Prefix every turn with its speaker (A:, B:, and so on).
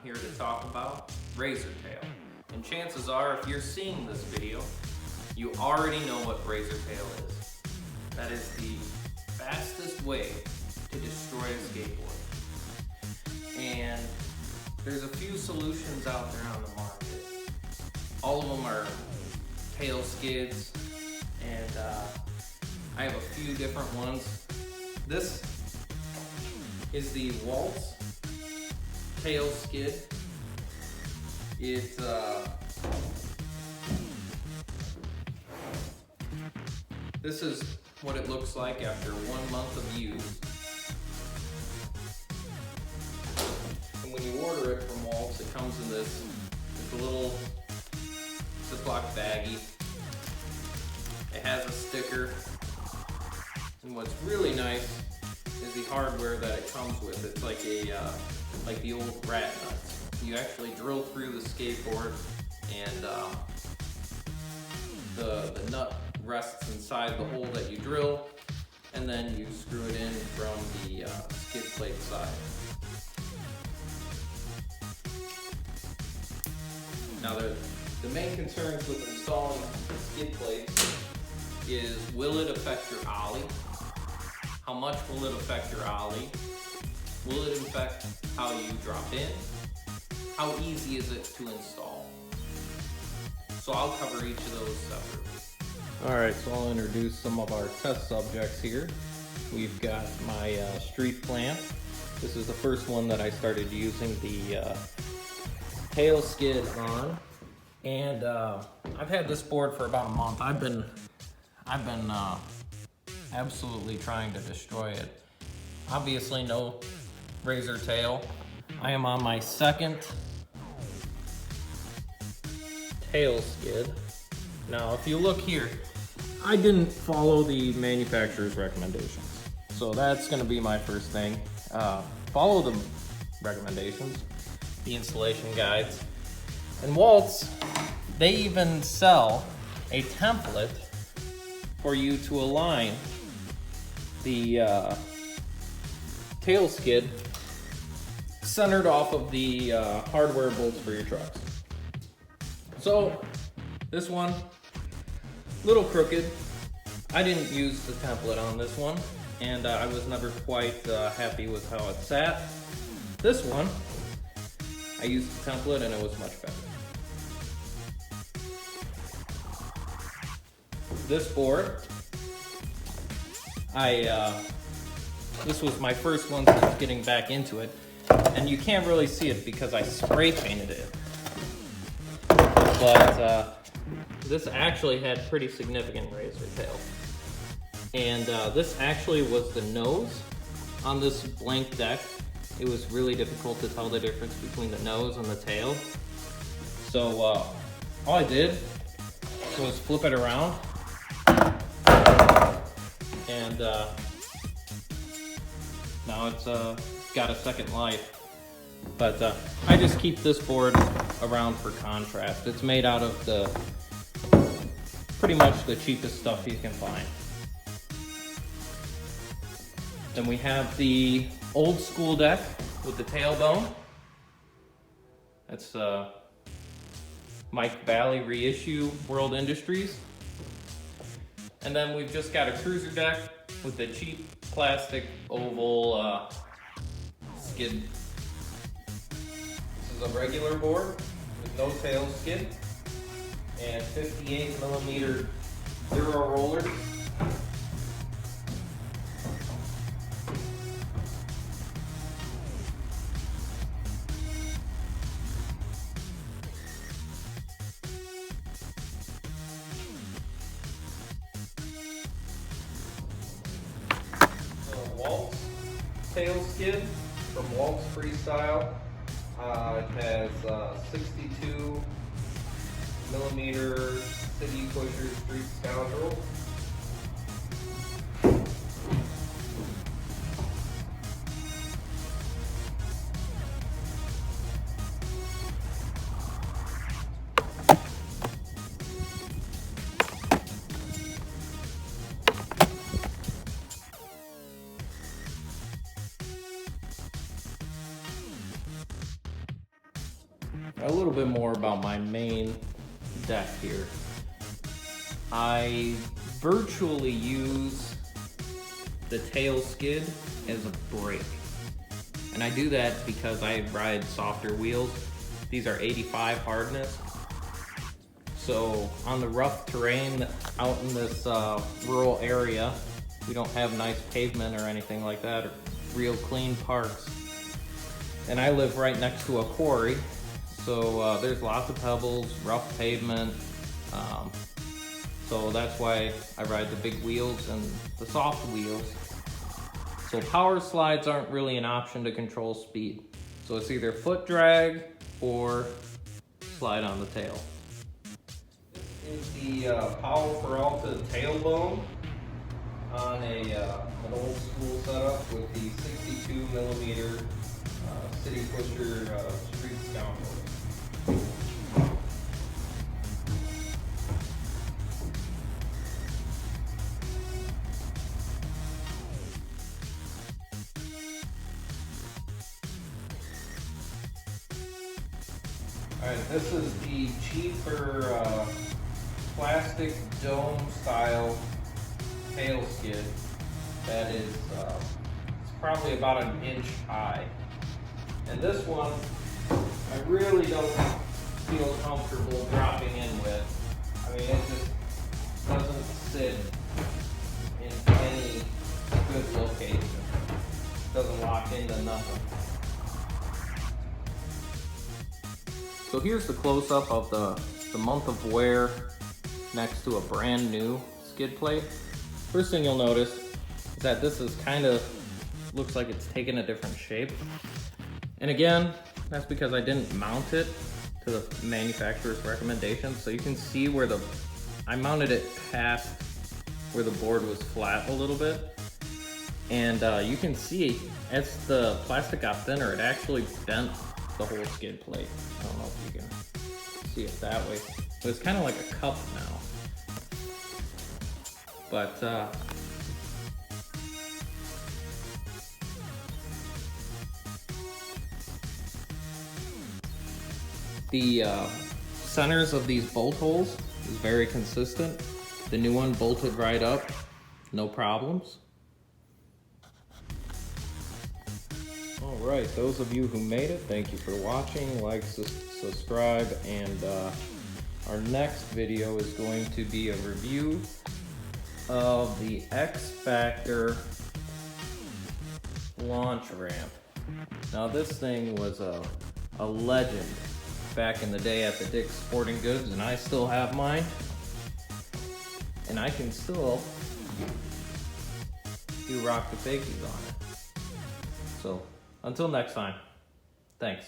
A: here to talk about razor tail. And chances are, if you're seeing this video, you already know what razor tail is. That is the fastest way to destroy a skateboard. And there's a few solutions out there on the market. All of them are tail skids, and I have a few different ones. This is the Waltz tail skid. This is what it looks like after 1 month of use. And when you order it from Waltz, it comes in this little Ziploc baggie. It has a sticker. And what's really nice is the hardware that it comes with. It's like like the old rat nuts. You actually drill through the skateboard, and the nut rests inside the hole that you drill, and then you screw it in from the skid plate side. Now the main concerns with installing skid plates is, will it affect your ollie? How much will it affect your ollie? Will it affect how you drop in? How easy is it to install? So I'll cover each of those separately. Alright, so I'll introduce some of our test subjects here. We've got my street plant. This is the first one that I started using the tail skid on. And I've had this board for about a month. I've been absolutely trying to destroy it. Obviously no razor tail. I am on my second tail skid. Now if you look here, I didn't follow the manufacturer's recommendations. So that's gonna be my first thing. Follow the recommendations, the installation guides. And Waltz, they even sell a template for you to align the tail skid centered off of the hardware bolts for your trucks. So this one, little crooked. I didn't use the template on this one, and I was never quite happy with how it sat. This one, I used the template and it was much better. This board, this was my first one since getting back into it, and you can't really see it because I spray painted it. But this actually had pretty significant razor tail. And this actually was the nose on this blank deck. It was really difficult to tell the difference between the nose and the tail. So all I did was flip it around, and now it's got a second life. But I just keep this board around for contrast. It's made out of pretty much the cheapest stuff you can find. Then we have the old school deck with the tailbone. That's Mike Valley reissue World Industries. And then we've just got a cruiser deck with the cheap plastic oval skid. This is a regular board with no tail skid and 58mm Zero rollers. Waltz tail skid from Waltz Freestyle. It has 62mm City Pusher Street Scoundrel. a little bit more about my main deck here. I virtually use the tail skid as a brake. And I do that because I ride softer wheels. These are 85 hardness. So on the rough terrain out in this rural area, we don't have nice pavement or anything like that, or real clean parks. And I live right next to a quarry, so there's lots of pebbles, rough pavement. So that's why I ride the big wheels and the soft wheels. So power slides aren't really an option to control speed. So it's either foot drag or slide on the tail. This is the Power Peralta tailbone on an old school setup with the 62mm City Pusher Street Scoundrel. Alright, this is the cheaper plastic dome style tail skid that is it's probably about an inch high. And this one I really don't feel comfortable dropping in with. I mean, it just doesn't sit in any good location. It doesn't lock into nothing. So here's the close-up of the month of wear next to a brand new skid plate. First thing you'll notice is that this is kind of, looks like it's taken a different shape. And again, that's because I didn't mount it to the manufacturer's recommendations. So you can see where I mounted it past where the board was flat a little bit. And you can see as the plastic got thinner, it actually bent the whole skid plate. I don't know if you can see it that way, but it's kind of like a cup now. But the centers of these bolt holes is very consistent. The new one bolted right up, no problems. Alright, those of you who made it, thank you for watching. Like, subscribe, and our next video is going to be a review of the X Factor launch ramp. Now this thing was a legend back in the day at the Dick's Sporting Goods, and I still have mine. And I can still do rock the fakies on it. So, until next time, thanks.